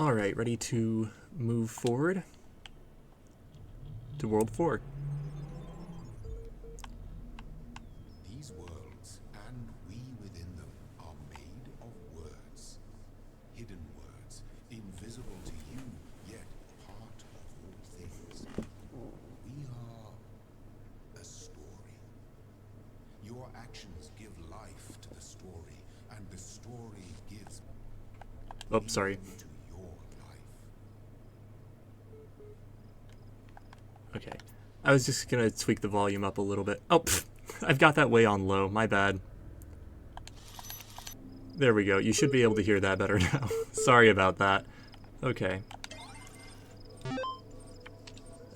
Alright, ready to move forward to World 4. These worlds, and we within them, are made of words. Hidden words, invisible to you, yet part of all things. We are a story. Your actions give life to the story, and the story gives Sorry. meaning to your life. Okay. I was just gonna tweak the volume up a little bit. Oh, pfft, I've got that way on low. My bad. There we go. You should be able to hear that better now. Sorry about that. Okay.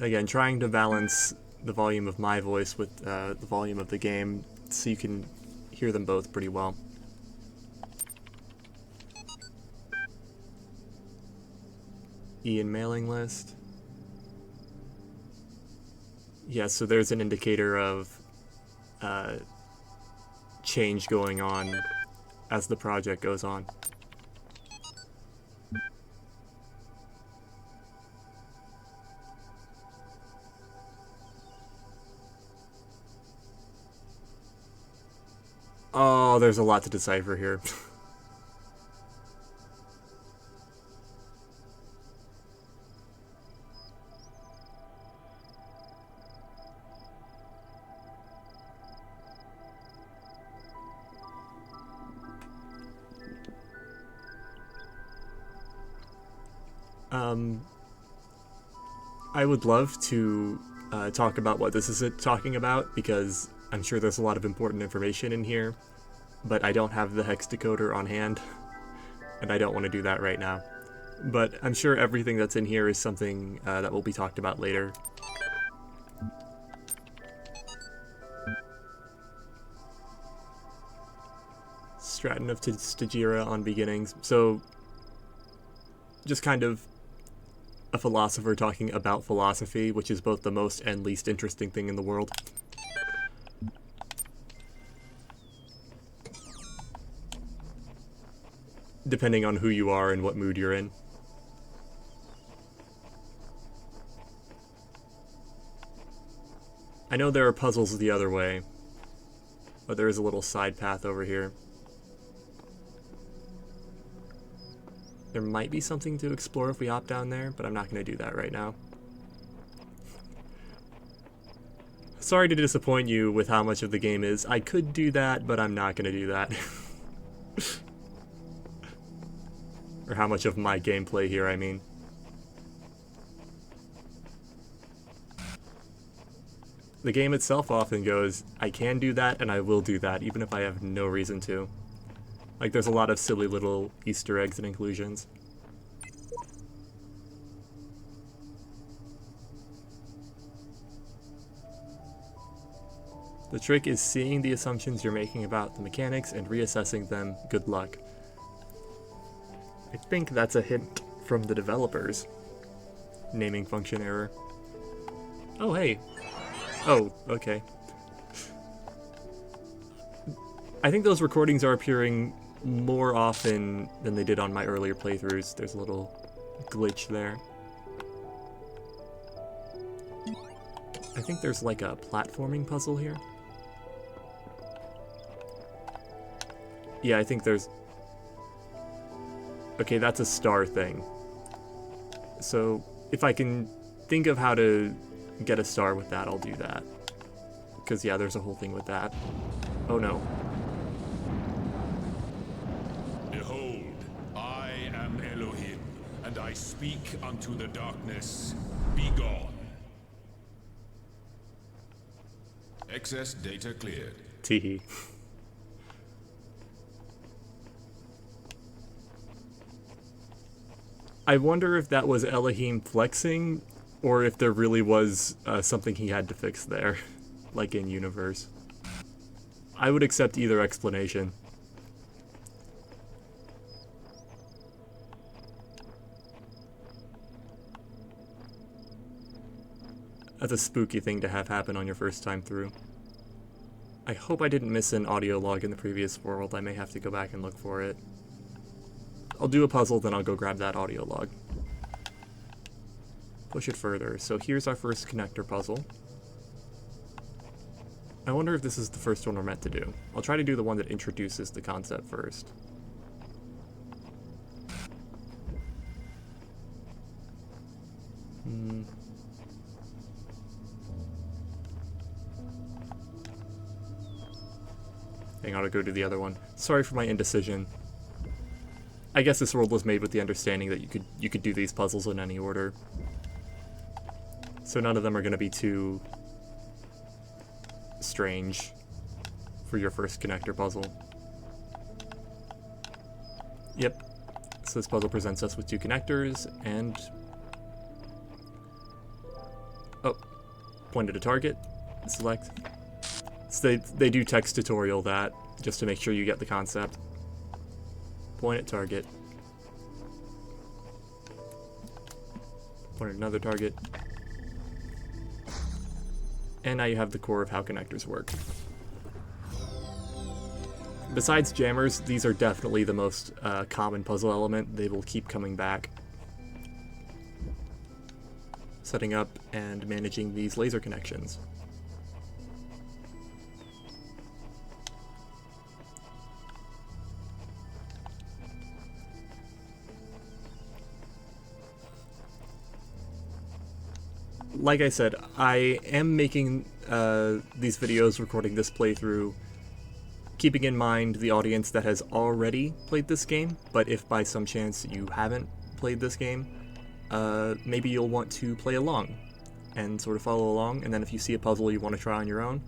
Again, trying to balance the volume of my voice with the volume of the game so you can hear them both pretty well. Ian mailing list. Yeah, so there's an indicator of change going on as the project goes on. Oh, there's a lot to decipher here. I would love to talk about what this is talking about, because I'm sure there's a lot of important information in here, but I don't have the hex decoder on hand, and I don't want to do that right now. But I'm sure everything that's in here is something that will be talked about later. Stratton of Stagira on beginnings. So, just kind of a philosopher talking about philosophy, which is both the most and least interesting thing in the world. Depending on who you are and what mood you're in. I know there are puzzles the other way, but there is a little side path over here. There might be something to explore if we hop down there, but I'm not going to do that right now. Sorry to disappoint you with how much of the game is. I could do that, but I'm not going to do that. Or how much of my gameplay here, I mean. The game itself often goes, I can do that and I will do that, even if I have no reason to. Like, there's a lot of silly little Easter eggs and inclusions. The trick is seeing the assumptions you're making about the mechanics and reassessing them. Good luck. I think that's a hint from the developers. Naming function error. Oh, hey. Oh, okay. I think those recordings are appearing more often than they did on my earlier playthroughs. There's a little glitch there. I think there's like a platforming puzzle here. Yeah, I think there's... Okay, that's a star thing. So, if I can think of how to get a star with that, I'll do that. Because, yeah, there's a whole thing with that. Oh, no. Behold, I am Elohim, and I speak unto the darkness. Be gone. Excess data cleared. Teehee. I wonder if that was Elohim flexing, or if there really was something he had to fix there, like in universe. I would accept either explanation. That's a spooky thing to have happen on your first time through. I hope I didn't miss an audio log in the previous world. I may have to go back and look for it. I'll do a puzzle, then I'll go grab that audio log. Push it further. So here's our first connector puzzle. I wonder if this is the first one we're meant to do. I'll try to do the one that introduces the concept first. Hang on, I'll go do the other one. Sorry for my indecision. I guess this world was made with the understanding that you could do these puzzles in any order. So none of them are going to be too strange for your first connector puzzle. Yep. So this puzzle presents us with two connectors and... oh. Point at a target. Select. So they do text tutorial that, just to make sure you get the concept. Point at target. Point at another target. And now you have the core of how connectors work. Besides jammers, these are definitely the most common puzzle element. They will keep coming back. Setting up and managing these laser connections. Like I said, I am making these videos, recording this playthrough, keeping in mind the audience that has already played this game, but if by some chance you haven't played this game, maybe you'll want to play along and sort of follow along, and then if you see a puzzle you want to try on your own,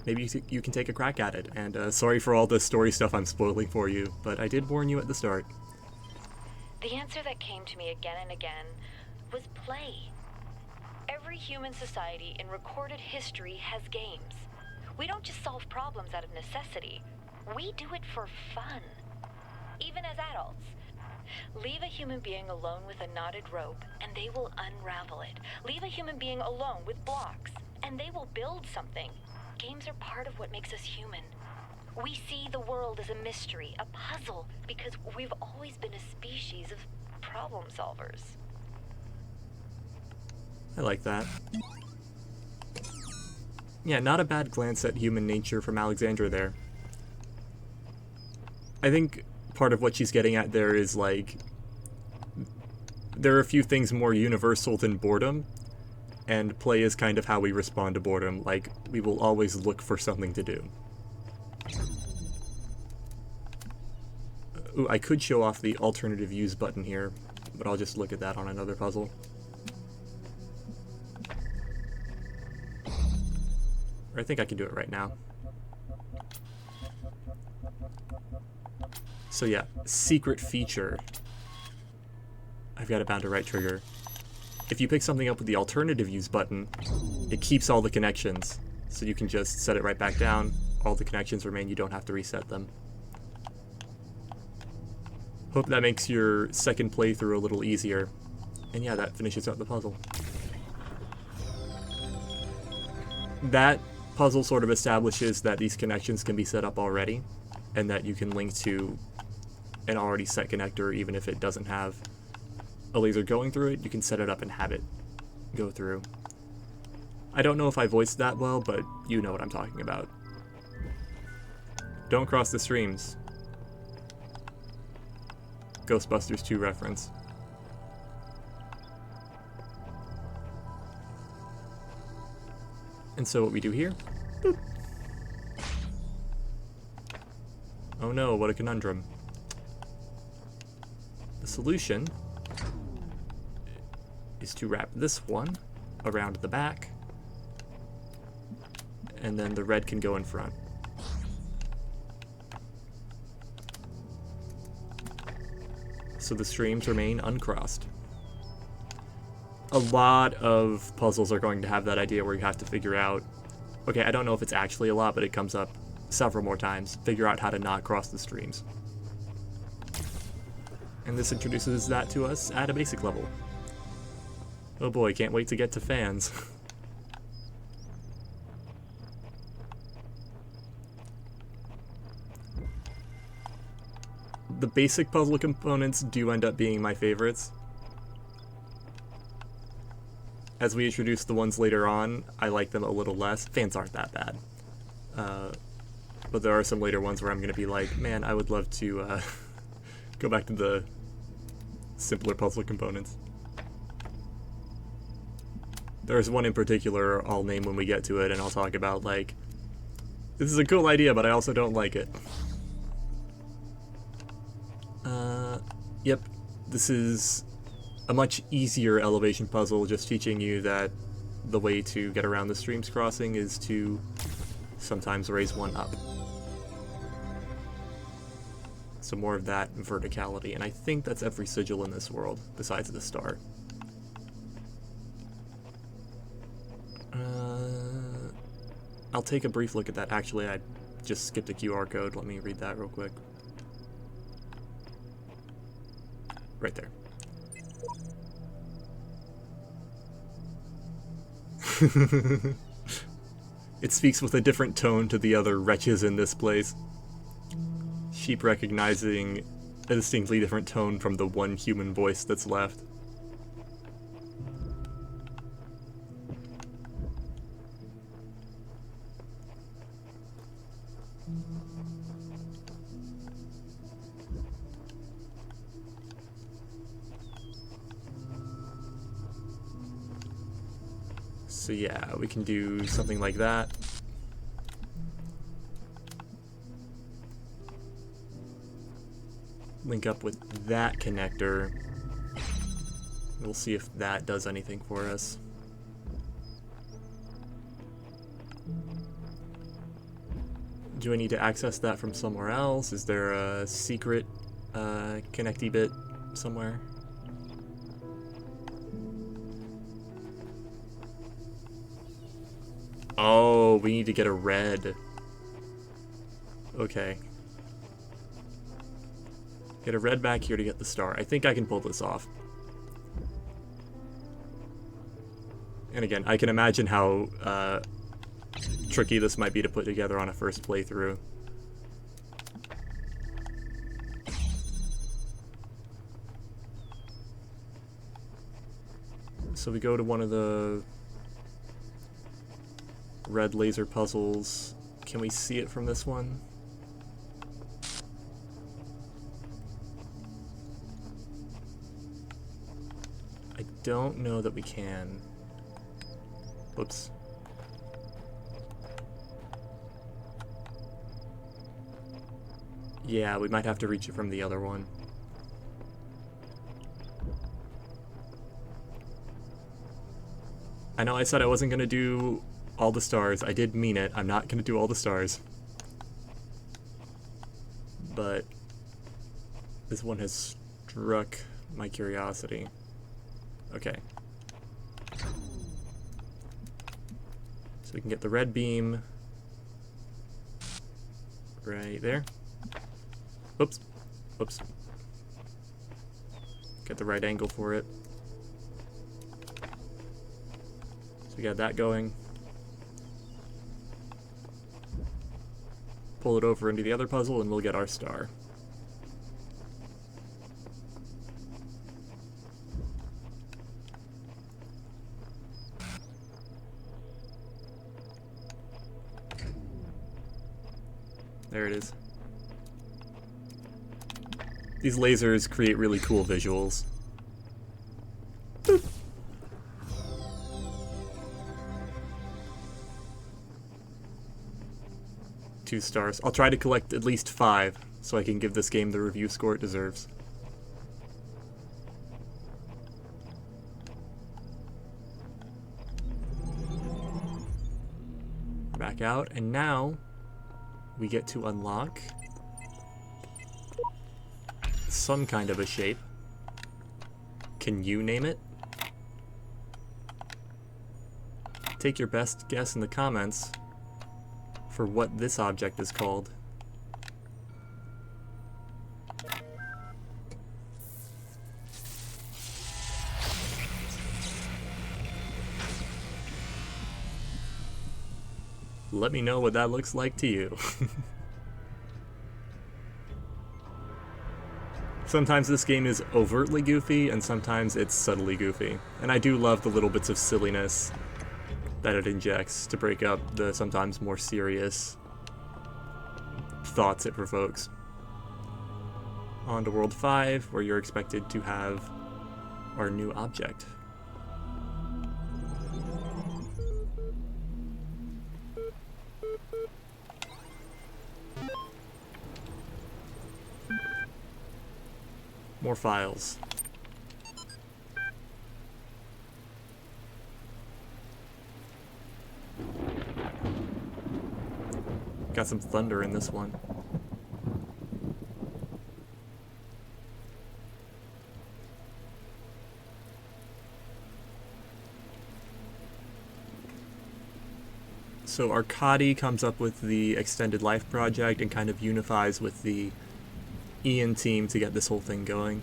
maybe you can take a crack at it. And sorry for all the story stuff I'm spoiling for you, but I did warn you at the start. The answer that came to me again and again was play. Every human society in recorded history has games. We don't just solve problems out of necessity. We do it for fun. Even as adults. Leave a human being alone with a knotted rope, and they will unravel it. Leave a human being alone with blocks, and they will build something. Games are part of what makes us human. We see the world as a mystery, a puzzle, because we've always been a species of problem solvers. I like that. Yeah, not a bad glance at human nature from Alexandra there. I think part of what she's getting at there is, like, there are a few things more universal than boredom, and play is kind of how we respond to boredom. Like, we will always look for something to do. Ooh, I could show off the alternative use button here, but I'll just look at that on another puzzle. Or I think I can do it right now. So yeah, secret feature. I've got it bound to right trigger. If you pick something up with the alternative use button, it keeps all the connections. So you can just set it right back down. All the connections remain, you don't have to reset them. Hope that makes your second playthrough a little easier. And yeah, that finishes up the puzzle. That puzzle sort of establishes that these connections can be set up already, and that you can link to an already set connector even if it doesn't have a laser going through it. You can set it up and have it go through. I don't know if I voiced that well, but you know what I'm talking about. Don't cross the streams. Ghostbusters 2 reference. And so what we do here... boop. Oh no, what a conundrum. The solution is to wrap this one around the back, and then the red can go in front. So the streams remain uncrossed. A lot of puzzles are going to have that idea where you have to figure out, okay, I don't know if it's actually a lot, but it comes up several more times, figure out how to not cross the streams. And this introduces that to us at a basic level. Oh boy, can't wait to get to fans. the basic puzzle components do end up being my favorites. As we introduce the ones later on, I like them a little less. Fans aren't that bad. But there are some later ones where I'm going to be like, man, I would love to go back to the simpler puzzle components. There's one in particular I'll name when we get to it, and I'll talk about, like, this is a cool idea, but I also don't like it. Yep, this is a much easier elevation puzzle, just teaching you that the way to get around the streams crossing is to sometimes raise one up. So more of that verticality, and I think that's every sigil in this world, besides the star. I'll take a brief look at that. Actually, I just skipped a QR code. Let me read that real quick. Right there. It speaks with a different tone to the other wretches in this place. Sheep recognizing a distinctly different tone from the one human voice that's left. So yeah, we can do something like that. Link up with that connector. We'll see if that does anything for us. Do I need to access that from somewhere else? Is there a secret connecty bit somewhere? Oh, we need to get a red. Okay. Get a red back here to get the star. I think I can pull this off. And again, I can imagine how tricky this might be to put together on a first playthrough. So we go to one of the red laser puzzles. Can we see it from this one? I don't know that we can. Whoops. Yeah, we might have to reach it from the other one. I know I said I wasn't going to do all the stars. I did mean it. I'm not going to do all the stars. But this one has struck my curiosity. Okay. So we can get the red beam right there. Whoops. Whoops. Get the right angle for it. So we got that going. Pull it over into the other puzzle and we'll get our star. There it is. These lasers create really cool visuals. Boop. 2 stars. I'll try to collect at least 5 so I can give this game the review score it deserves. Back out, and now we get to unlock some kind of a shape. Can you name it? Take your best guess in the comments for what this object is called. Let me know what that looks like to you. Sometimes this game is overtly goofy, and sometimes it's subtly goofy. And I do love the little bits of silliness that it injects to break up the sometimes more serious thoughts it provokes. On to World 5, where you're expected to have our new object. More files. Got some thunder in this one. So Arkady comes up with the Extended Life project and kind of unifies with the Ian team to get this whole thing going.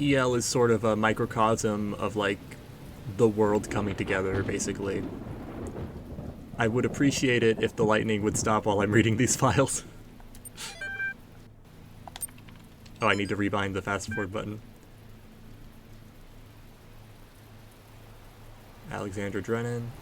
EL is sort of a microcosm of, like, the world coming together, basically. I would appreciate it if the lightning would stop while I'm reading these files. Oh, I need to rebind the fast forward button. Alexandra Drennan.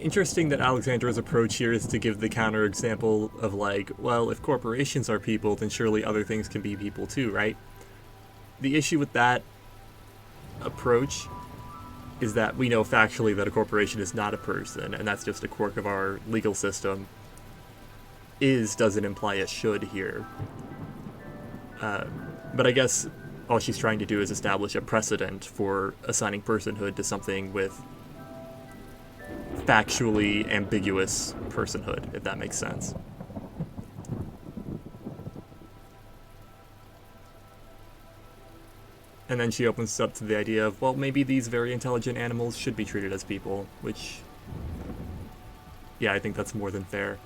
Interesting that Alexandra's approach here is to give the counterexample of, like, well, if corporations are people, then surely other things can be people too, right? The issue with that approach is that we know factually that a corporation is not a person, and that's just a quirk of our legal system. Is doesn't imply a should here. But I guess all she's trying to do is establish a precedent for assigning personhood to something with factually ambiguous personhood, if that makes sense. And then she opens up to the idea of, well, maybe these very intelligent animals should be treated as people, which, yeah, I think that's more than fair.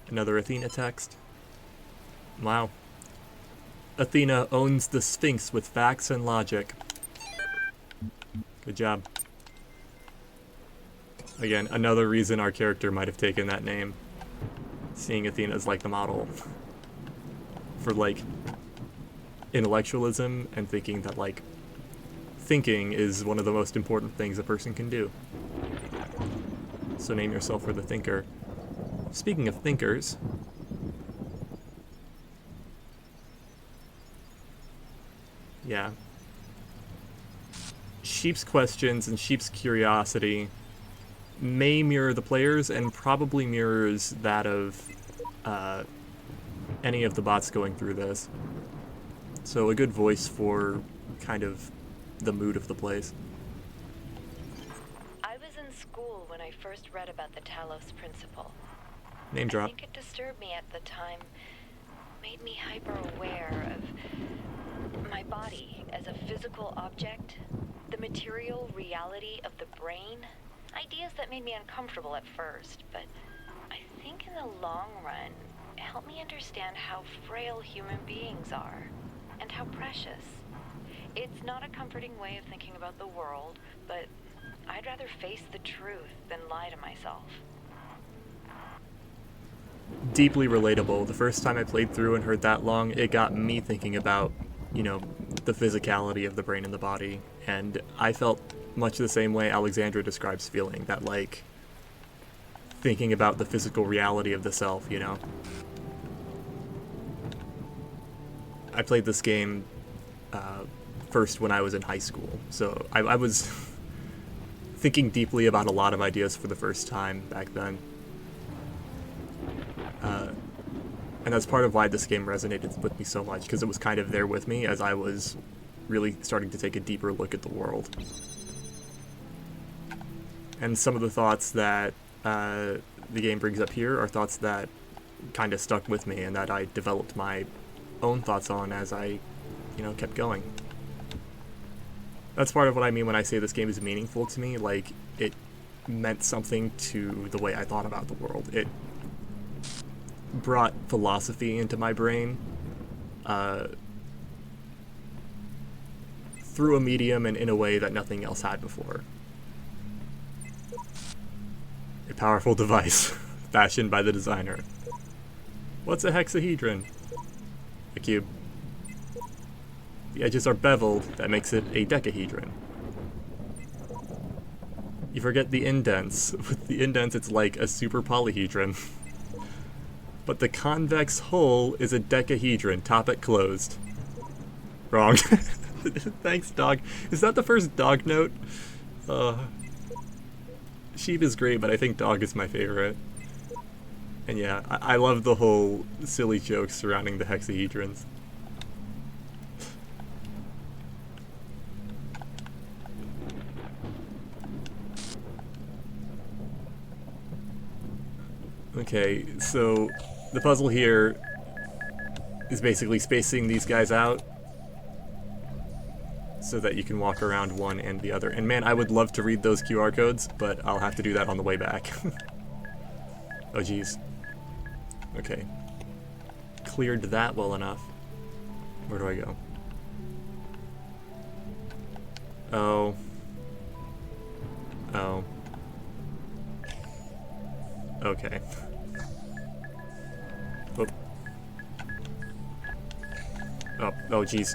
Another Athena text. Wow. Athena owns the Sphinx with facts and logic. Good job. Again, another reason our character might have taken that name. Seeing Athena as, like, the model for, like, intellectualism and thinking that, like, thinking is one of the most important things a person can do. So name yourself for the thinker. Speaking of thinkers, yeah. Sheep's questions and Sheep's curiosity may mirror the players and probably mirrors that of any of the bots going through this. So a good voice for kind of the mood of the place. I was in school when I first read about the Talos Principle. Name drop. I think it disturbed me at the time, made me hyper-aware of my body as a physical object, the material reality of the brain. Ideas that made me uncomfortable at first, but I think in the long run, it helped me understand how frail human beings are, and how precious. It's not a comforting way of thinking about the world, but I'd rather face the truth than lie to myself. Deeply relatable. The first time I played through and heard that long, it got me thinking about, you know, the physicality of the brain and the body, and I felt much the same way Alexandra describes feeling, that, like, thinking about the physical reality of the self, you know? I played this game first when I was in high school, so I was thinking deeply about a lot of ideas for the first time back then. And that's part of why this game resonated with me so much, because it was kind of there with me as I was really starting to take a deeper look at the world. And some of the thoughts that the game brings up here are thoughts that kind of stuck with me and that I developed my own thoughts on as I, kept going. That's part of what I mean when I say this game is meaningful to me. Like, it meant something to the way I thought about the world. It brought philosophy into my brain through a medium and in a way that nothing else had before. A powerful device, fashioned by the designer. What's a hexahedron? A cube. The edges are beveled, that makes it a decahedron. You forget the indents. With the indents, it's like a super polyhedron. But the convex hull is a decahedron. Topic closed. Wrong. Thanks, dog. Is that the first dog note? Sheep is great, but I think dog is my favorite. And yeah, I love the whole silly jokes surrounding the hexahedrons. Okay, so the puzzle here is basically spacing these guys out so that you can walk around one and the other. And man, I would love to read those QR codes, but I'll have to do that on the way back. Oh geez. Okay. Cleared that well enough. Where do I go? Oh. Oh. Okay. Oh. Oh, geez.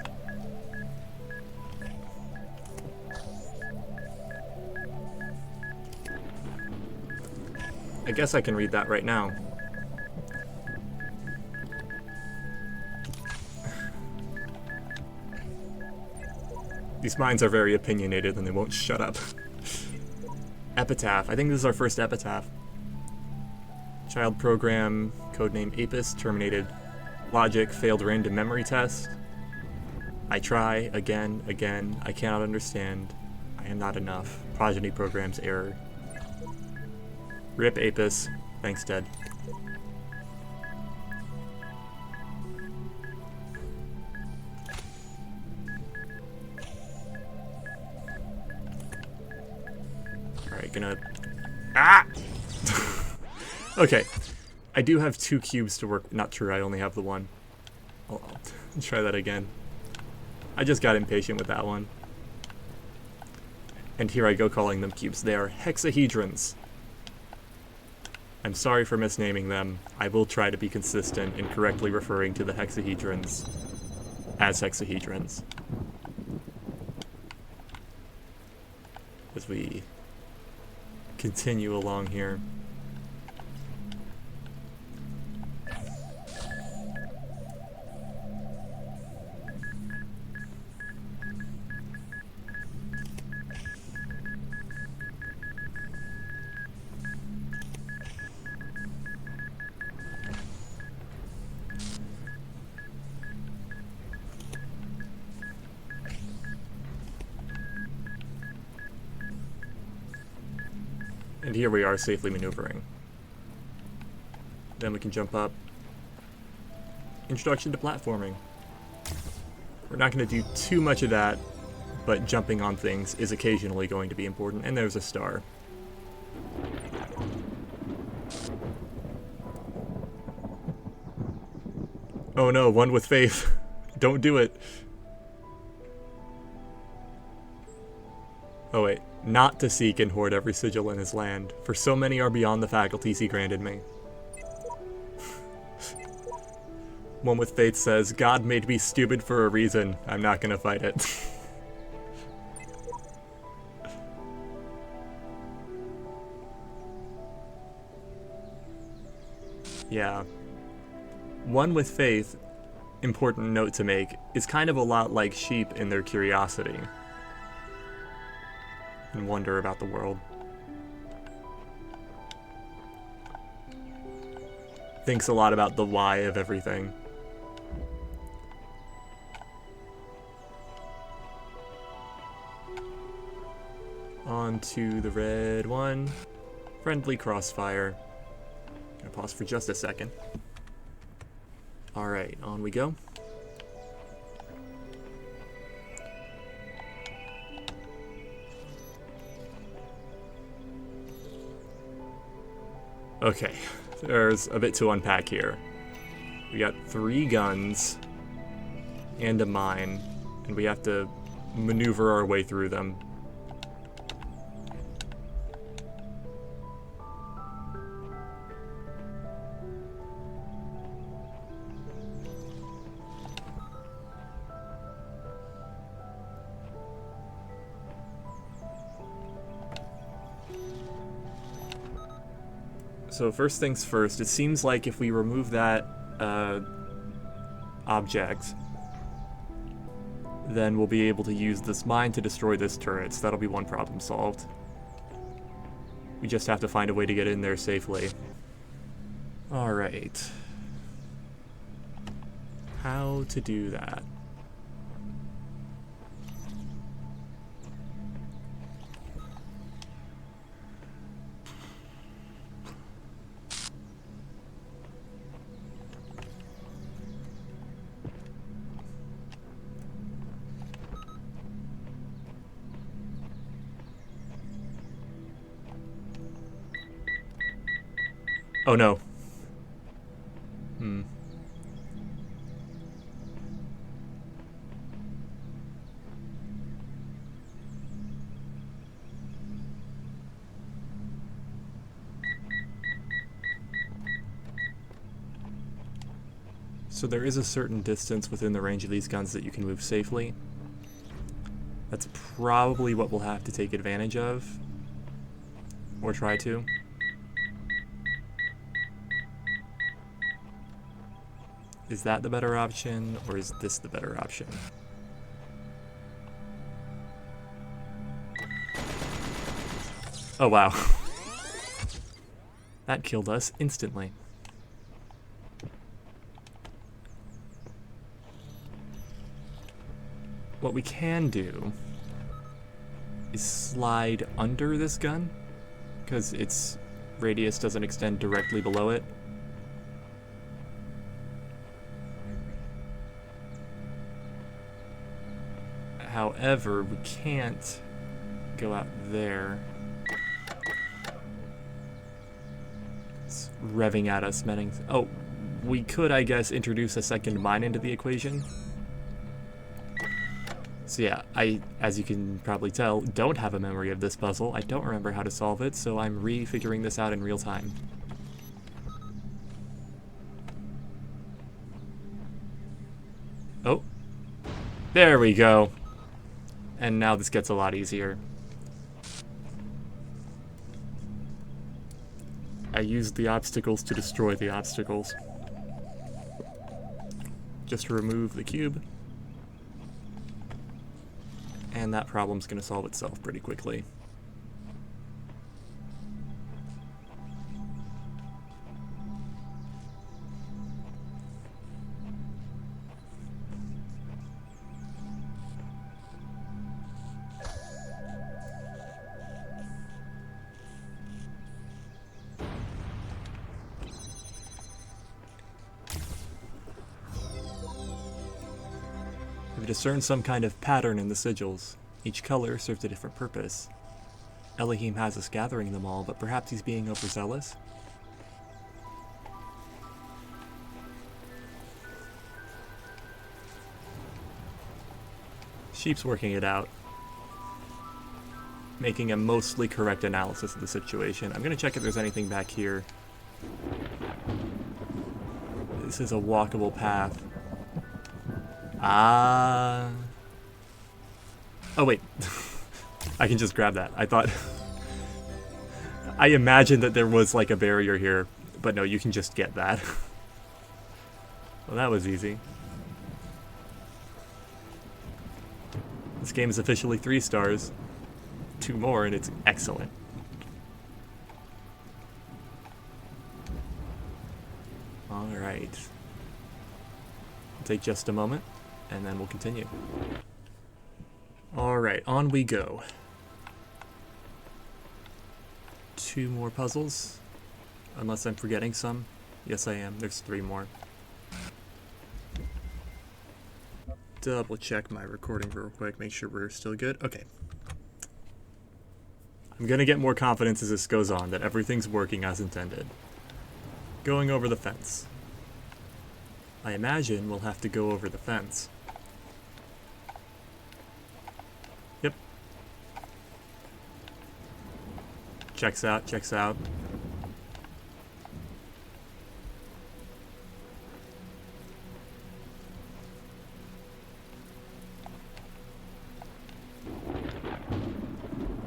I guess I can read that right now. These minds are very opinionated and they won't shut up. Epitaph. I think this is our first epitaph. Child program, codename Apis, terminated. Logic, failed random memory test. I try, again, I cannot understand. I am not enough. Progeny program's error. Rip Apis. Thanks, Dead. Alright, gonna... Ah! Okay. I do have 2 cubes to work... Not true, I only have the one. I'll try that again. I just got impatient with that one. And here I go calling them cubes. They are hexahedrons. I'm sorry for misnaming them. I will try to be consistent in correctly referring to the hexahedrons as hexahedrons. As we continue along here. And here we are safely maneuvering. Then we can jump up. Introduction to platforming. We're not going to do too much of that, but jumping on things is occasionally going to be important. And there's a star. Oh no, one with faith. Don't do it. Oh wait. Not to seek and hoard every sigil in his land, for so many are beyond the faculties he granted me. One with faith says, God made me stupid for a reason. I'm not gonna fight it. Yeah. One with faith, important note to make, is kind of a lot like sheep in their curiosity and wonder about the world. Thinks a lot about the why of everything. On to the red one. Friendly crossfire. Gonna pause for just a second. Alright, on we go. Okay, there's a bit to unpack here. We got 3 guns and a mine, and we have to maneuver our way through them. So first things first, it seems like if we remove that object, then we'll be able to use this mine to destroy this turret, so that'll be one problem solved. We just have to find a way to get in there safely. Alright. How to do that? Oh no. So there is a certain distance within the range of these guns that you can move safely. That's probably what we'll have to take advantage of. Or try to. Is that the better option, or is this the better option? Oh wow. That killed us instantly. What we can do is slide under this gun, because its radius doesn't extend directly below it. However, we can't go out there. It's revving at us, meaning... Oh, we could, I guess, introduce a second mine into the equation. So yeah, I, as you can probably tell, don't have a memory of this puzzle. I don't remember how to solve it, so I'm re-figuring this out in real time. Oh. There we go. And now this gets a lot easier. I used the obstacles to destroy the obstacles. Just remove the cube. And that problem's gonna solve itself pretty quickly. I've discerned some kind of pattern in the sigils. Each color served a different purpose. Elohim has us gathering them all, but perhaps he's being overzealous? Sheep's working it out, making a mostly correct analysis of the situation. I'm gonna check if there's anything back here. This is a walkable path. Ah. Oh wait, I can just grab that. I thought... I imagined that there was like a barrier here, but no, you can just get that. Well, that was easy. This game is officially 3 stars. 2 more and it's excellent. Alright. It'll take just a moment, and then we'll continue. Alright, on we go. 2 more puzzles. Unless I'm forgetting some. Yes, I am. There's 3 more. Double check my recording real quick, make sure we're still good. Okay. I'm gonna get more confidence as this goes on that everything's working as intended. Going over the fence. I imagine we'll have to go over the fence. Yep. Checks out, checks out.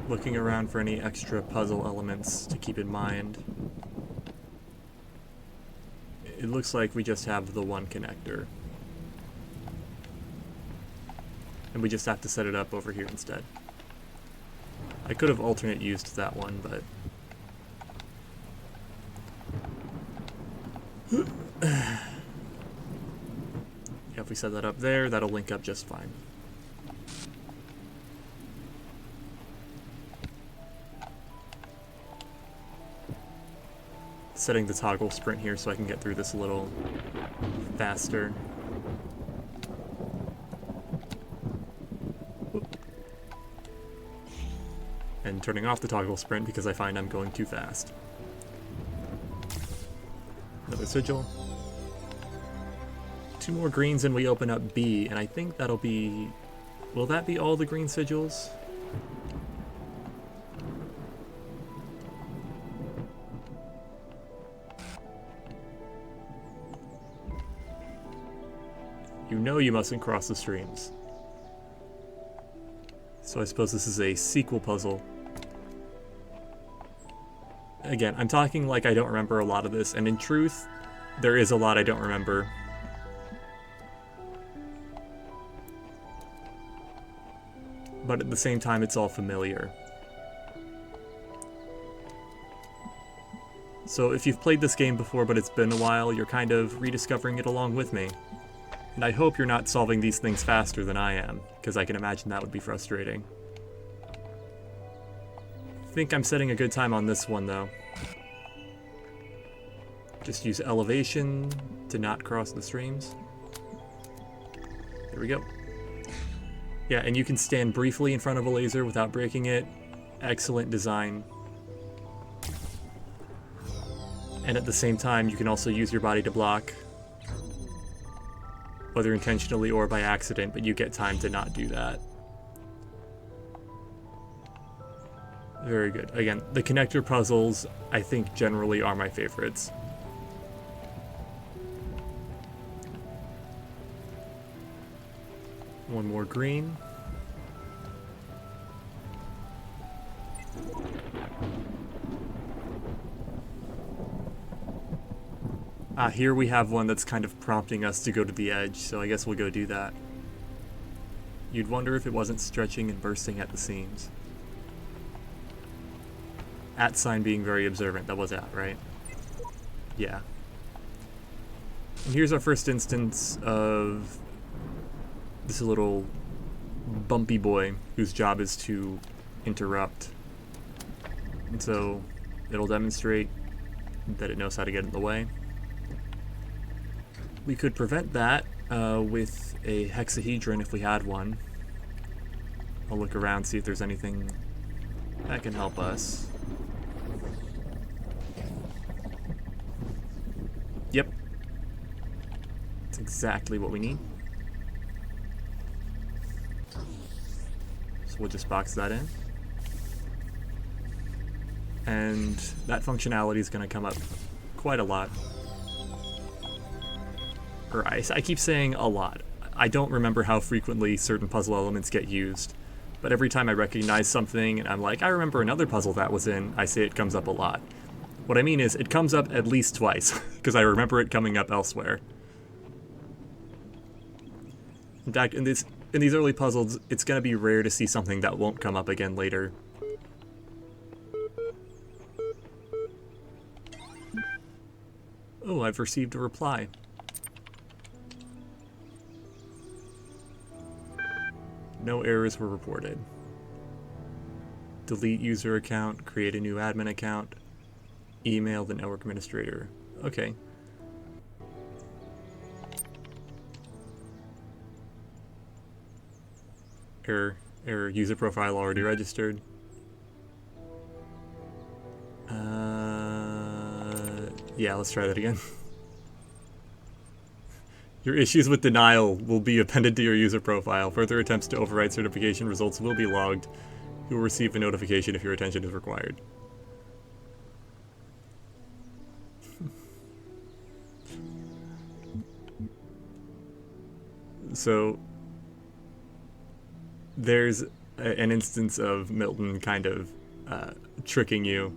Looking around for any extra puzzle elements to keep in mind. It looks like we just have the one connector. And we just have to set it up over here instead. I could have alternate used that one, but... yeah, if we set that up there, that'll link up just fine. Setting the toggle sprint here so I can get through this a little faster. Whoop. And turning off the toggle sprint because I find I'm going too fast. Another sigil. 2 more greens and we open up B, and I think that'll be... will that be all the green sigils? You know you mustn't cross the streams. So I suppose this is a sequel puzzle. Again, I'm talking like I don't remember a lot of this, and in truth, there is a lot I don't remember. But at the same time, it's all familiar. So if you've played this game before but it's been a while, you're kind of rediscovering it along with me. And I hope you're not solving these things faster than I am, because I can imagine that would be frustrating. I think I'm setting a good time on this one, though. Just use elevation to not cross the streams. There we go. Yeah, and you can stand briefly in front of a laser without breaking it. Excellent design. And at the same time, you can also use your body to block. Whether intentionally or by accident, but you get time to not do that. Very good. Again, the connector puzzles, I think, generally are my favorites. One more green. Here we have one that's kind of prompting us to go to the edge, so I guess we'll go do that. You'd wonder if it wasn't stretching and bursting at the seams. At sign being very observant, that was at, right? Yeah. And here's our first instance of this little bumpy boy whose job is to interrupt. And so it'll demonstrate that it knows how to get in the way. We could prevent that with a hexahedron if we had one. I'll look around, see if there's anything that can help us. Yep. That's exactly what we need. So we'll just box that in. And that functionality is going to come up quite a lot. Or I keep saying a lot. I don't remember how frequently certain puzzle elements get used, but every time I recognize something and I'm like, I remember another puzzle that was in, I say it comes up a lot. What I mean is, it comes up at least twice, because I remember it coming up elsewhere. In fact, in these early puzzles, it's going to be rare to see something that won't come up again later. Oh, I've received a reply. No errors were reported. Delete user account, create a new admin account. Email the network administrator. Okay. Error, user profile already registered. Yeah, let's try that again. Your issues with denial will be appended to your user profile. Further attempts to override certification results will be logged. You will receive a notification if your attention is required. So, there's an instance of Milton kind of tricking you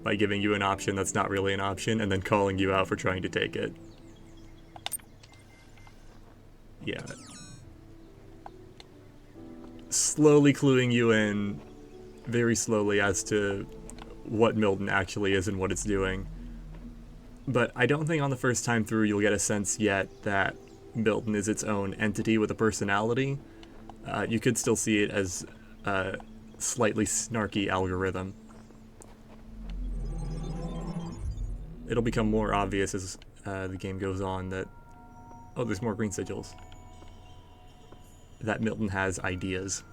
by giving you an option that's not really an option and then calling you out for trying to take it. Yeah. Slowly cluing you in, very slowly, as to what Milton actually is and what it's doing. But I don't think on the first time through you'll get a sense yet that Milton is its own entity with a personality. You could still see it as a slightly snarky algorithm. It'll become more obvious as the game goes on that, oh, there's more green sigils, that Milton has ideas.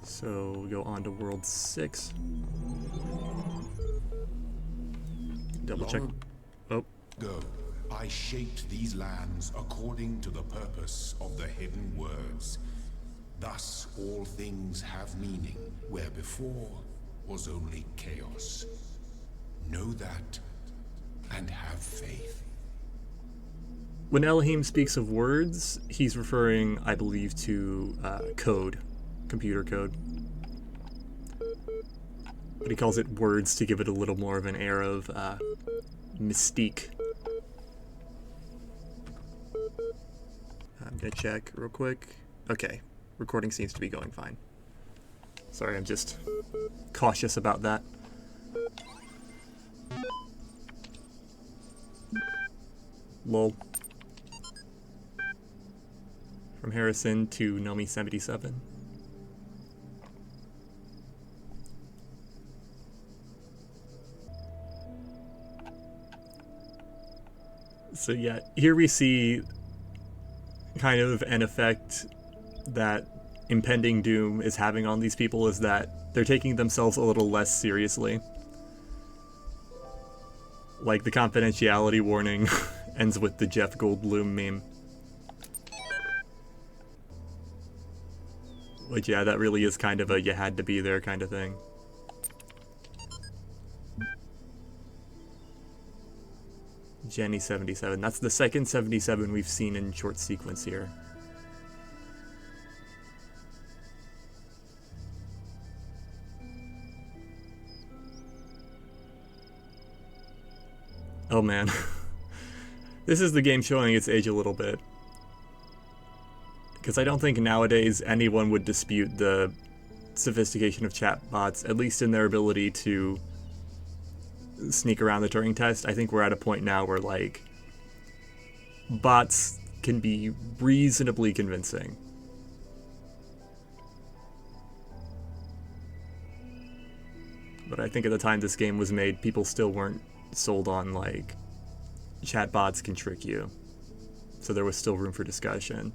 So we go on to World 6. Double check. Oh. Go. I shaped these lands according to the purpose of the hidden words. Thus all things have meaning, where before was only chaos. Know that, and have faith. When Elohim speaks of words, he's referring, I believe, to code, computer code. But he calls it words to give it a little more of an air of mystique. I'm gonna check real quick. Okay, recording seems to be going fine. Sorry, I'm just cautious about that. Lol. From Harrison to Nomi77. So yeah, here we see kind of an effect that impending doom is having on these people, is that they're taking themselves a little less seriously. Like the confidentiality warning ends with the Jeff Goldblum meme. Which, yeah, that really is kind of a you had to be there kind of thing. Jenny77. That's the second 77 we've seen in short sequence here. Oh man. This is the game showing its age a little bit. Because I don't think nowadays anyone would dispute the sophistication of chatbots, at least in their ability to sneak around the Turing test. I think we're at a point now where, like, bots can be reasonably convincing. But I think at the time this game was made, people still weren't sold on, like, chatbots can trick you. So there was still room for discussion.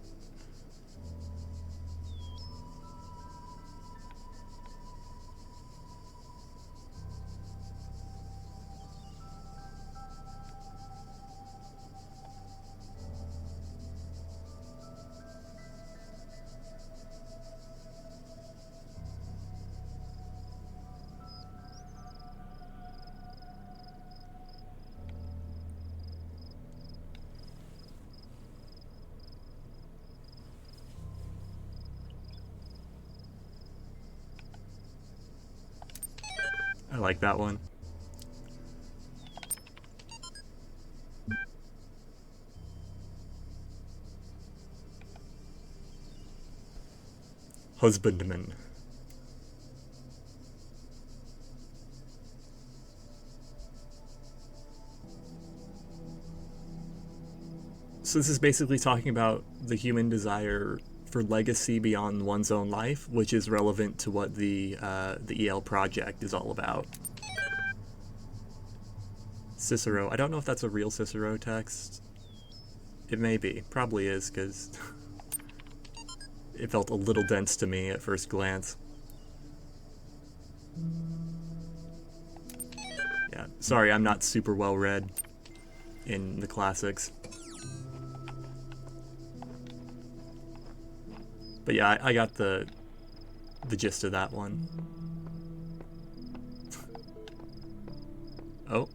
I like that one. Husbandman. So this is basically talking about the human desire for legacy beyond one's own life, which is relevant to what the EL project is all about. Cicero. I don't know if that's a real Cicero text. It may be. Probably is, because it felt a little dense to me at first glance. Yeah, sorry, I'm not super well read in the classics. But yeah, I got the gist of that one. Oh.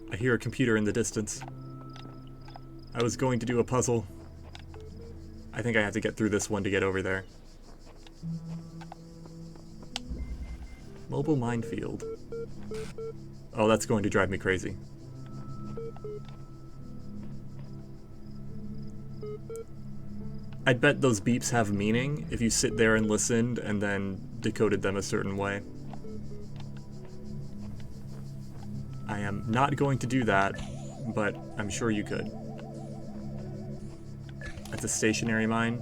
I hear a computer in the distance. I was going to do a puzzle. I think I have to get through this one to get over there. Mobile minefield. Oh, that's going to drive me crazy. I'd bet those beeps have meaning if you sit there and listened and then decoded them a certain way. I am not going to do that, but I'm sure you could. That's a stationary mine.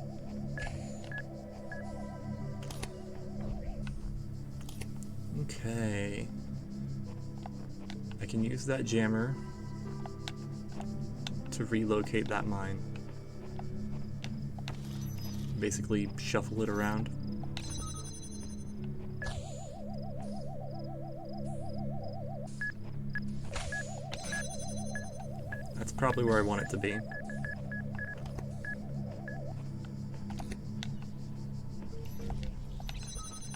Okay. I can use that jammer to relocate that mine. Basically shuffle it around. That's probably where I want it to be.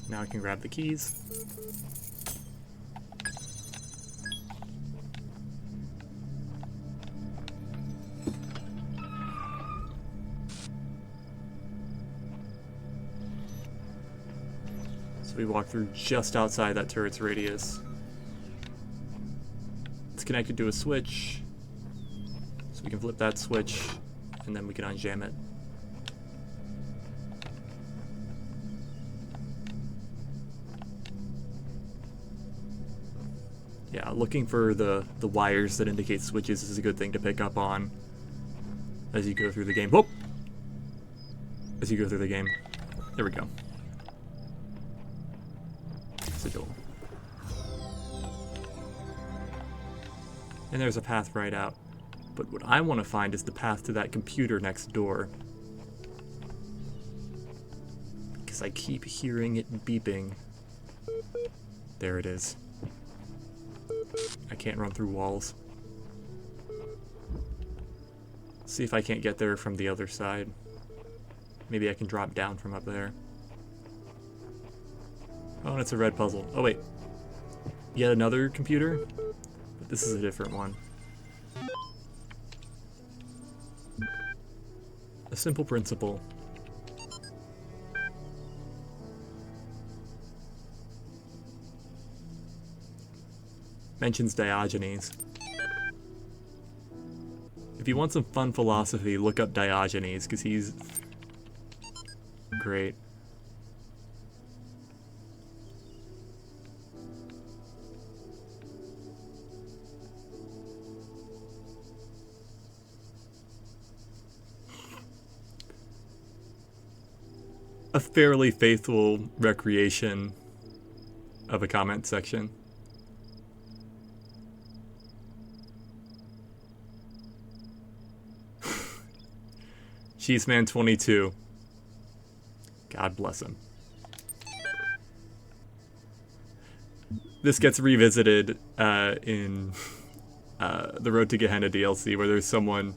Now I can grab the keys. So we walk through just outside that turret's radius. It's connected to a switch, so we can flip that switch, and then we can unjam it. Yeah, looking for the wires that indicate switches is a good thing to pick up on as you go through the game. Whoop! As you go through the game. There we go. Sigil. And there's a path right out. But what I want to find is the path to that computer next door. Because I keep hearing it beeping. There it is. I can't run through walls. See if I can't get there from the other side. Maybe I can drop down from up there. Oh, and it's a red puzzle. Oh, wait. Yet another computer? But this is a different one. A simple principle. Mentions Diogenes. If you want some fun philosophy, look up Diogenes, because he's great. A fairly faithful recreation of a comment section. Cheeseman 22. God bless him. This gets revisited in the Road to Gehenna DLC, where there's someone,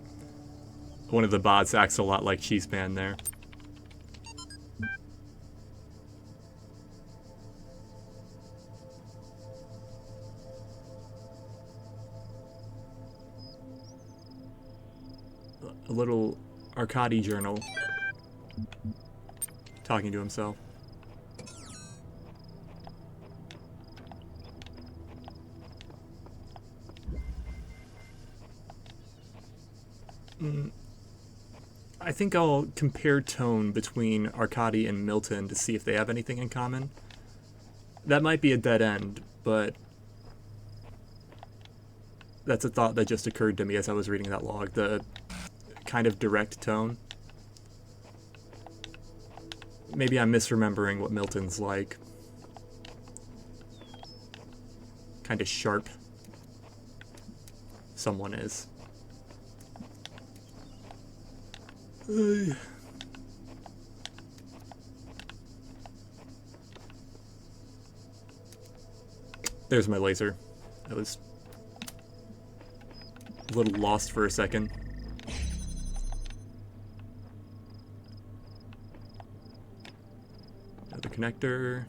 one of the bots acts a lot like Cheeseman there. A little Arcadi journal, talking to himself. I think I'll compare tone between Arcadi and Milton to see if they have anything in common. That might be a dead end, but that's a thought that just occurred to me as I was reading that log. The kind of direct tone. Maybe I'm misremembering what Milton's like. Kind of sharp. someone is. There's my laser. I was a little lost for a second. Another connector.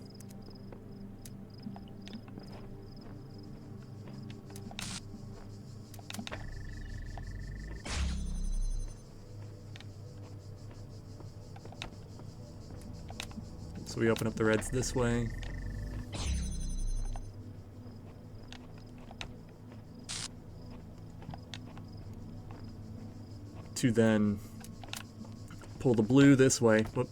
So we open up the reds this way. To then pull the blue this way. Whoop.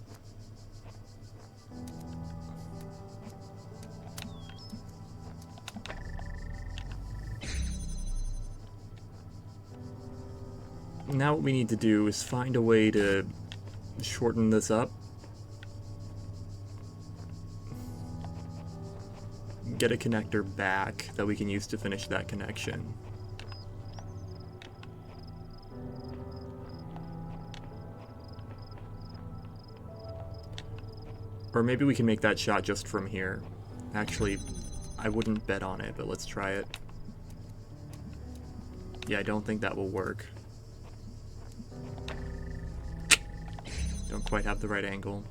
Now what we need to do is find a way to shorten this up. Get a connector back that we can use to finish that connection. Or maybe we can make that shot just from here. Actually, I wouldn't bet on it, but let's try it. Yeah, I don't think that will work. Don't quite have the right angle.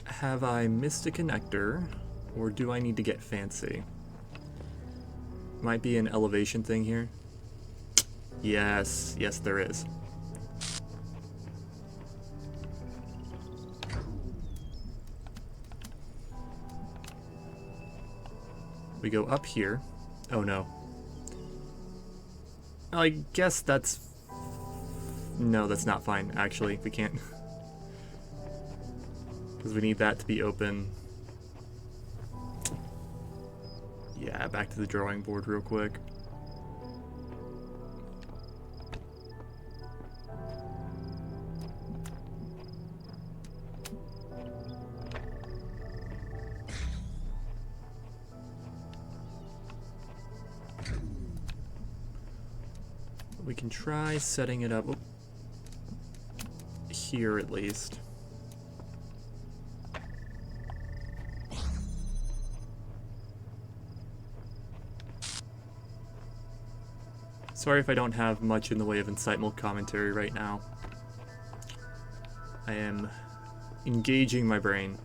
Have I missed a connector, or do I need to get fancy? Might be an elevation thing here. Yes, yes there is. We go up here. Oh no. I guess that's... No, that's not fine, actually. We can't. Because we need that to be open. Yeah, back to the drawing board real quick. We can try setting it up here at least. Sorry if I don't have much in the way of insightful commentary right now. I am engaging my brain.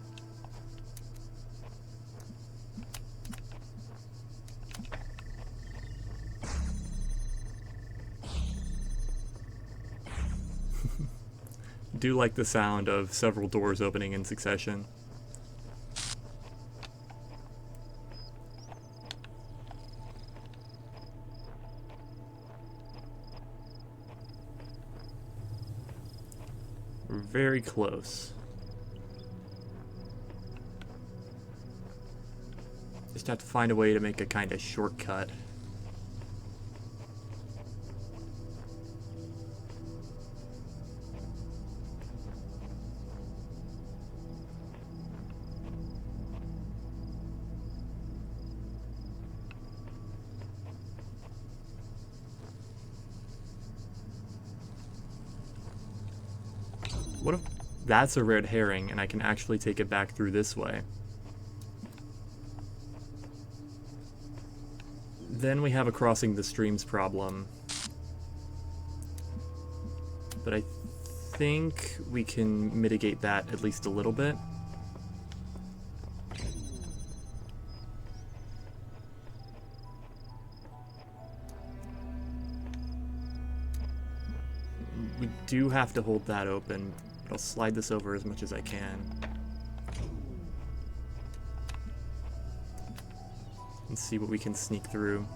Do like the sound of several doors opening in succession. We're very close. Just have to find a way to make a kind of shortcut. What if that's a red herring and I can actually take it back through this way? Then we have a crossing the streams problem. But I think we can mitigate that at least a little bit. We do have to hold that open. But I'll slide this over as much as I can. And see what we can sneak through.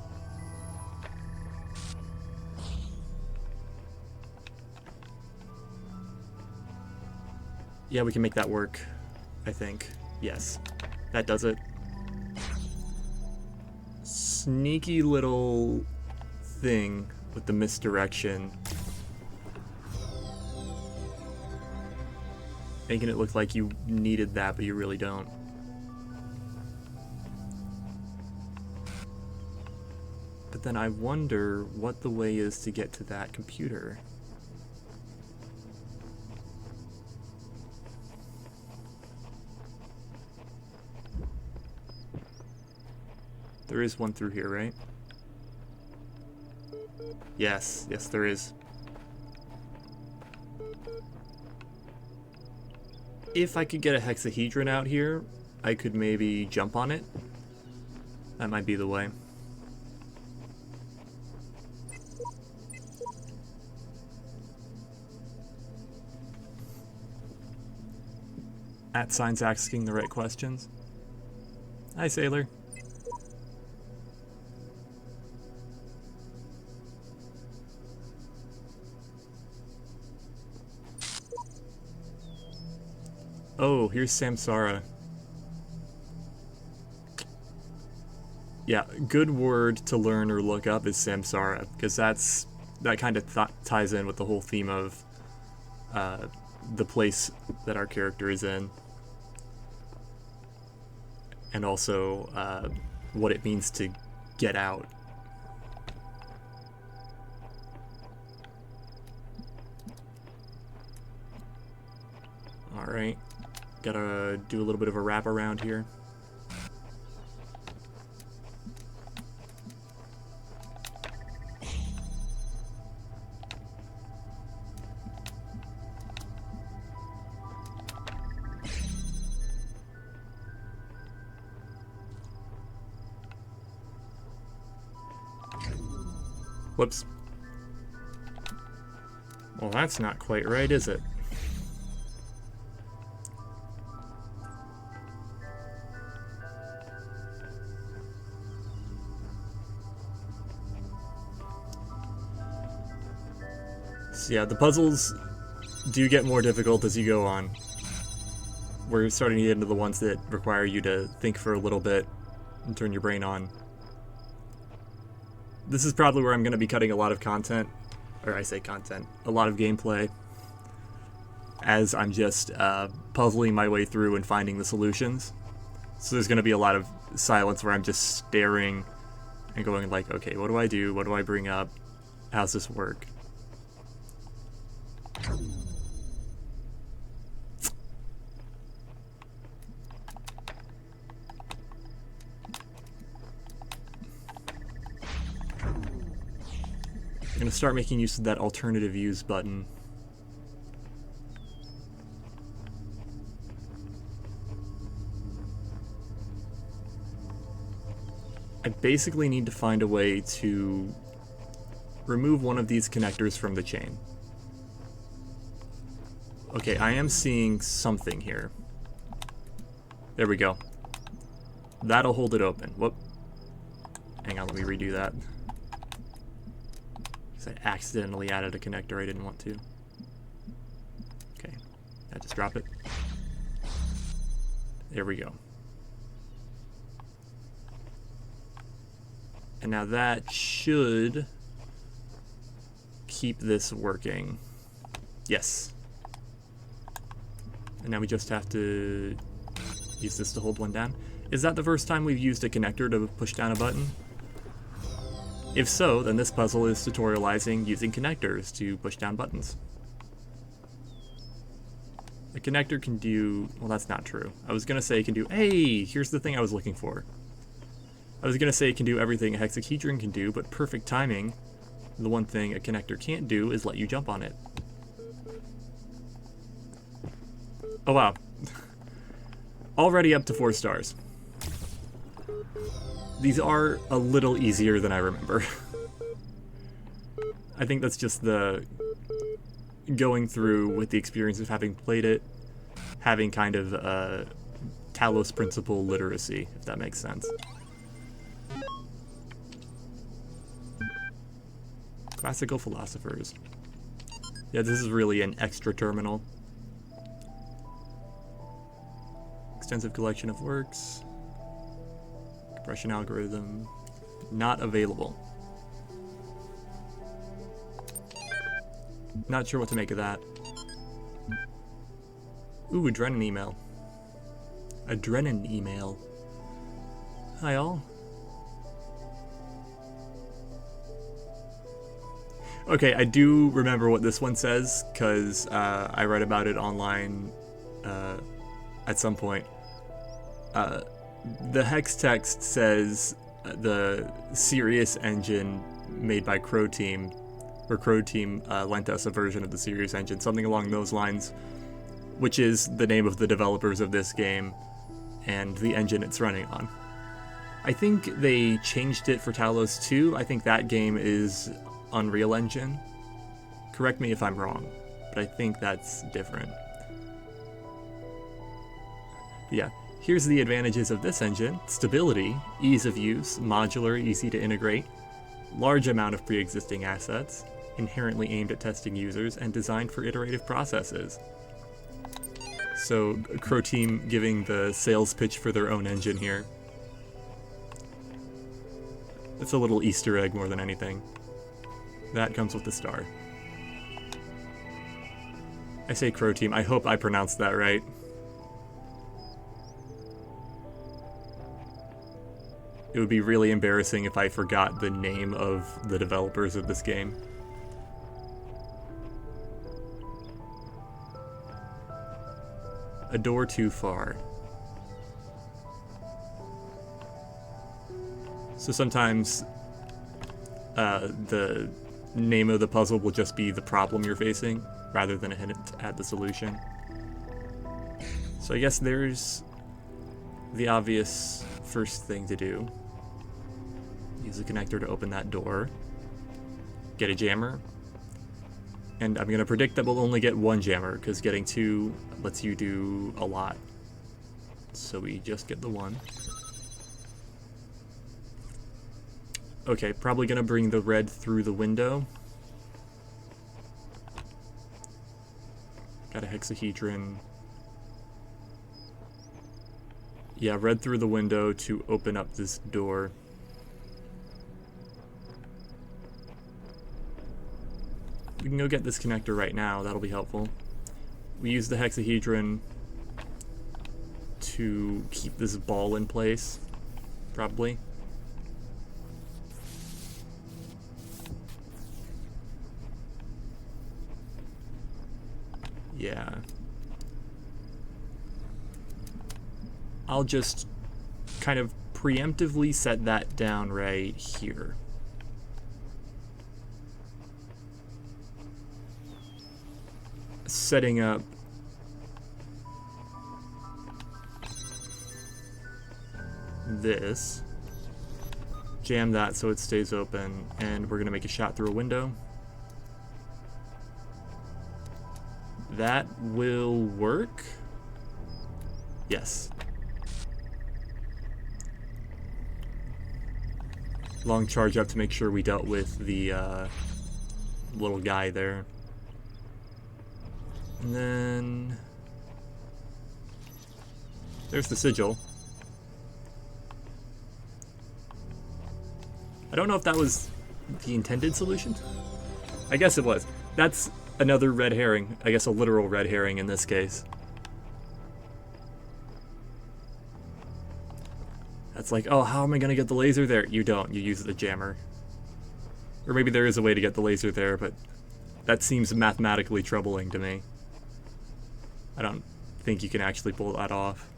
Yeah, we can make that work, I think. Yes, that does it. Sneaky little thing with the misdirection. Making it look like you needed that, but you really don't. But then I wonder what the way is to get to that computer. There is one through here, right? Yes, yes there is. If I could get a hexahedron out here, I could maybe jump on it. That might be the way. @signs asking the right questions. Hi, Sailor. Oh, here's Samsara. Yeah, good word to learn or look up is Samsara, because that kind of ties in with the whole theme of the place that our character is in, and also what it means to get out. Alright, gotta do a little bit of a wrap around here. Whoops. Well, that's not quite right, is it? So yeah, the puzzles do get more difficult as you go on. We're starting to get into the ones that require you to think for a little bit and turn your brain on. This is probably where I'm going to be cutting a lot of content, or I say content, a lot of gameplay, as I'm just puzzling my way through and finding the solutions. So there's going to be a lot of silence where I'm just staring and going like, okay, what do I do? What do I bring up? How's this work? I'm going to start making use of that alternative use button. I basically need to find a way to remove one of these connectors from the chain. Okay, I am seeing something here. There we go. That'll hold it open. Whoop. Hang on, let me redo that. I accidentally added a connector I didn't want to. Okay, I just drop it. There we go. And now that should keep this working. Yes. And now we just have to use this to hold one down. Is that the first time we've used a connector to push down a button? If so, then this puzzle is tutorializing using connectors to push down buttons. A connector can do... well, that's not true. I was gonna say it can do... hey, here's the thing I was looking for. I was gonna say it can do everything a hexahedron can do, but perfect timing. The one thing a connector can't do is let you jump on it. Oh wow. Already up to 4 stars. These are a little easier than I remember. I think that's just the going through with the experience of having played it, having kind of Talos Principle literacy, if that makes sense. Classical philosophers. Yeah, this is really an extra terminal. Extensive collection of works. Compression algorithm. Not available. Not sure what to make of that. Ooh, Adrenin email. Adrenin email. Hi all. Okay, I do remember what this one says, because I read about it online at some point. The hex text says the Sirius engine made by Crow Team, or Crow Team lent us a version of the Sirius engine, something along those lines, which is the name of the developers of this game and the engine it's running on. I think they changed it for Talos 2. I think that game is Unreal Engine. Correct me if I'm wrong, but I think that's different. Yeah, here's the advantages of this engine. Stability, ease of use, modular, easy to integrate, large amount of pre-existing assets, inherently aimed at testing users, and designed for iterative processes. So, Crow Team giving the sales pitch for their own engine here. It's a little Easter egg more than anything. That comes with the star. I say Crow Team, I hope I pronounced that right. It would be really embarrassing if I forgot the name of the developers of this game. A door too far. So sometimes the name of the puzzle will just be the problem you're facing, rather than a hint at the solution. So I guess there's the obvious first thing to do. Use the connector to open that door. Get a jammer. And I'm going to predict that we'll only get one jammer, because getting two lets you do a lot. So we just get the one. Okay, probably going to bring the red through the window. Got a hexahedron. Yeah, red through the window to open up this door. We can go get this connector right now, that'll be helpful. We use the hexahedron to keep this ball in place, probably. Yeah. I'll just kind of preemptively set that down right here. Setting up this. Jam that so it stays open, and we're gonna make a shot through a window. That will work. Yes. Long charge up to make sure we dealt with the little guy there. And then there's the sigil. I don't know if that was the intended solution. I guess it was. That's another red herring. I guess a literal red herring in this case. That's like, oh, how am I going to get the laser there? You don't. You use the jammer. Or maybe there is a way to get the laser there, but that seems mathematically troubling to me. I don't think you can actually pull that off.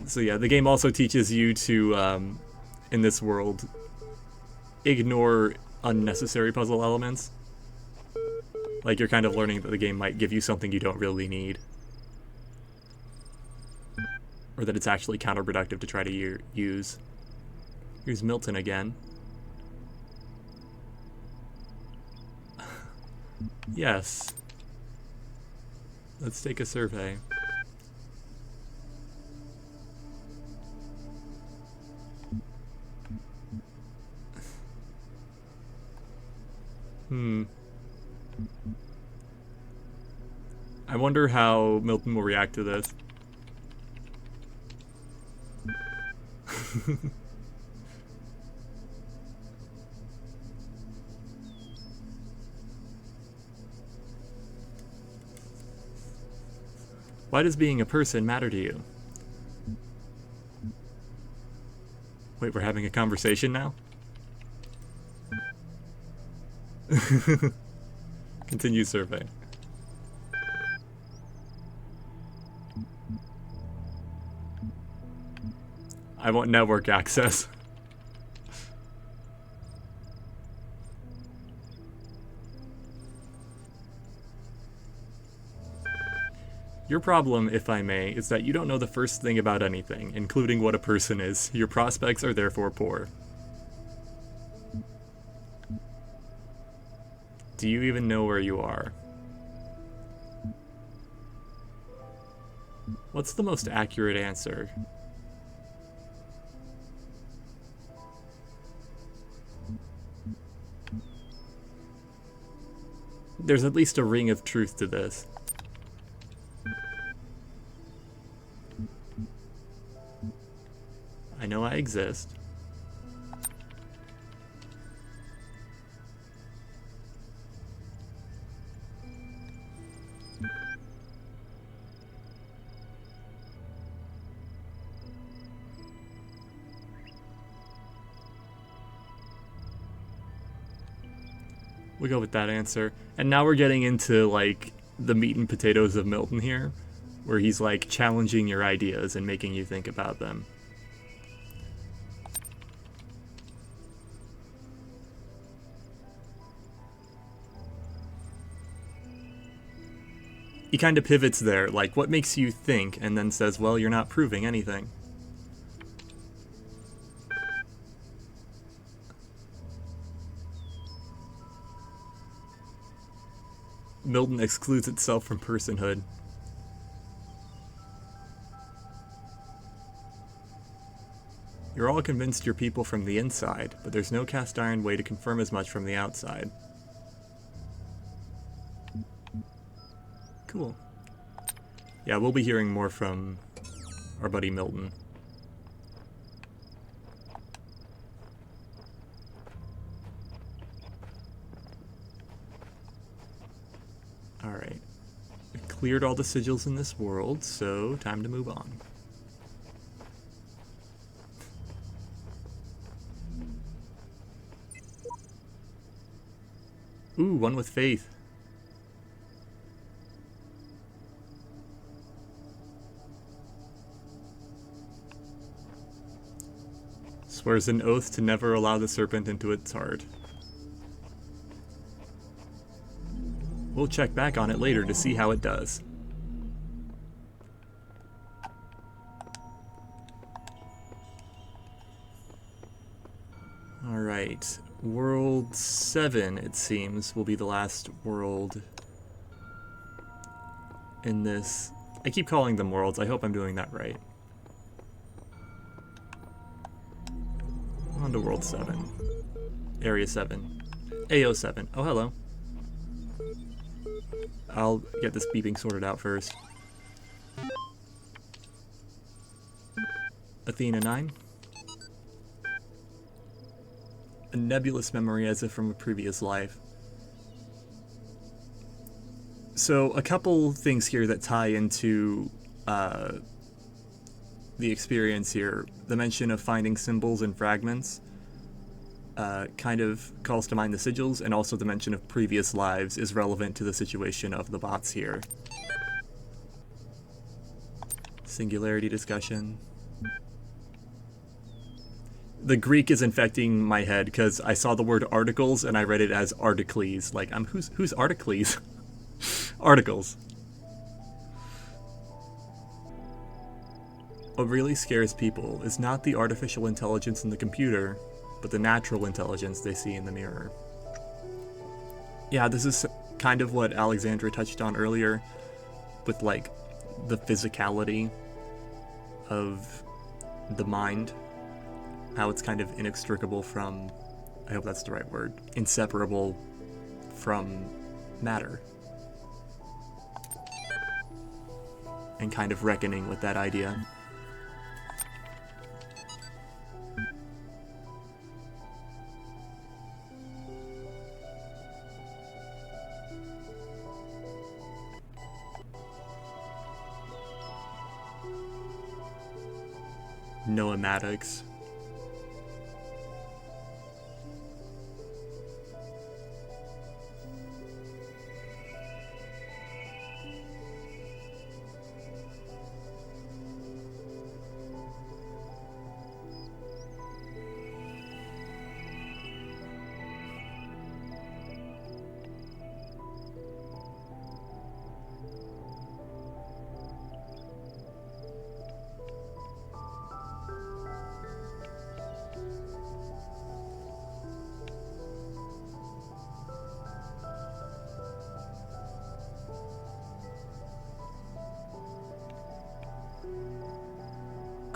So yeah, the game also teaches you to, in this world, ignore unnecessary puzzle elements. Like, you're kind of learning that the game might give you something you don't really need. Or that it's actually counterproductive to try to use. Here's Milton again. Yes. Let's take a survey. I wonder how Milton will react to this. Why does being a person matter to you? Wait, we're having a conversation now? Continue survey. I want network access. Your problem, if I may, is that you don't know the first thing about anything, including what a person is. Your prospects are therefore poor. Do you even know where you are? What's the most accurate answer? There's at least a ring of truth to this. I know I exist. We'll go with that answer. And now we're getting into, like, the meat and potatoes of Milton here, where he's, like, challenging your ideas and making you think about them. He kind of pivots there, like, what makes you think, and then says, well, you're not proving anything. Milton excludes itself from personhood. You're all convinced you're people from the inside, but there's no cast iron way to confirm as much from the outside. Cool. Yeah, we'll be hearing more from our buddy Milton. Alright. We've cleared all the sigils in this world, so time to move on. Ooh, one with faith. Swears an oath to never allow the serpent into its heart. We'll check back on it later to see how it does. Alright, World 7, it seems, will be the last world in this. I keep calling them worlds, I hope I'm doing that right. On to World 7. Area 7. AO7. Oh, hello. I'll get this beeping sorted out first. Athena 9. A nebulous memory as if from a previous life. So, a couple things here that tie into the experience here. The mention of finding symbols and fragments kind of calls to mind the sigils, and also the mention of previous lives is relevant to the situation of the bots here. Singularity discussion. The Greek is infecting my head because I saw the word articles and I read it as articles. Like, who's articles? Articles. What really scares people is not the artificial intelligence in the computer, but the natural intelligence they see in the mirror. Yeah, this is kind of what Alexandra touched on earlier, with, like, the physicality of the mind. How it's kind of inextricable from, I hope that's the right word, inseparable from matter. And kind of reckoning with that idea. Noematics.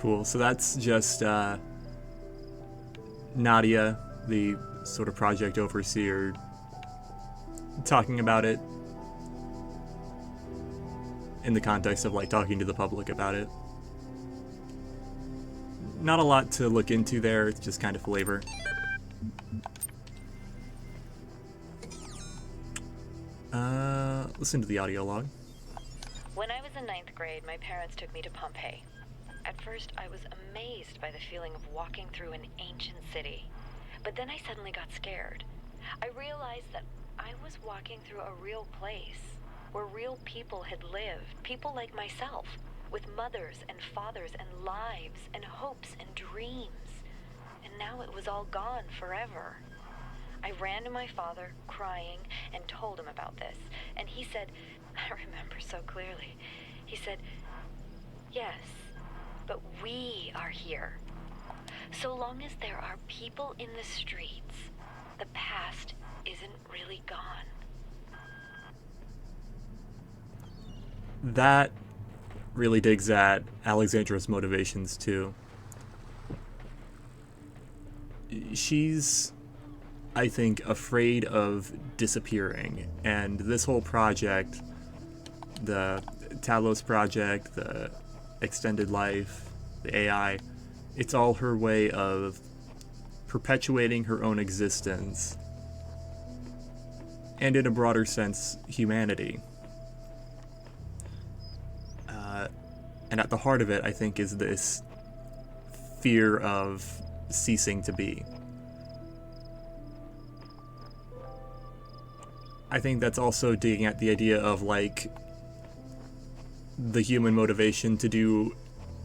Cool. So that's just Nadia, the sort of project overseer, talking about it in the context of like talking to the public about it. Not a lot to look into there, it's just kind of flavor. Listen to the audio log. When I was in 9th grade, my parents took me to Pompeii. At first, I was amazed by the feeling of walking through an ancient city. But then I suddenly got scared. I realized that I was walking through a real place, where real people had lived, people like myself, with mothers and fathers and lives and hopes and dreams. And now it was all gone forever. I ran to my father, crying, and told him about this. And he said, I remember so clearly, he said, yes, but we are here. So long as there are people in the streets, the past isn't really gone. That really digs at Alexandra's motivations too. She's, I think, afraid of disappearing, and this whole project, the Talos project, the extended life, the AI, it's all her way of perpetuating her own existence, and in a broader sense, humanity. And at the heart of it, I think, is this fear of ceasing to be. I think that's also digging at the idea of, like, the human motivation to do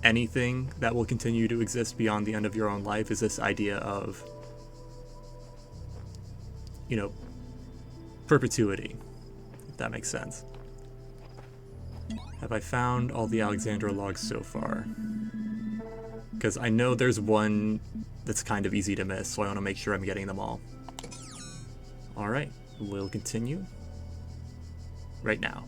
anything that will continue to exist beyond the end of your own life is this idea of, you know, perpetuity, if that makes sense. Have I found all the Alexandra logs so far? Because I know there's one that's kind of easy to miss, so I want to make sure I'm getting them all. Alright, we'll continue right now.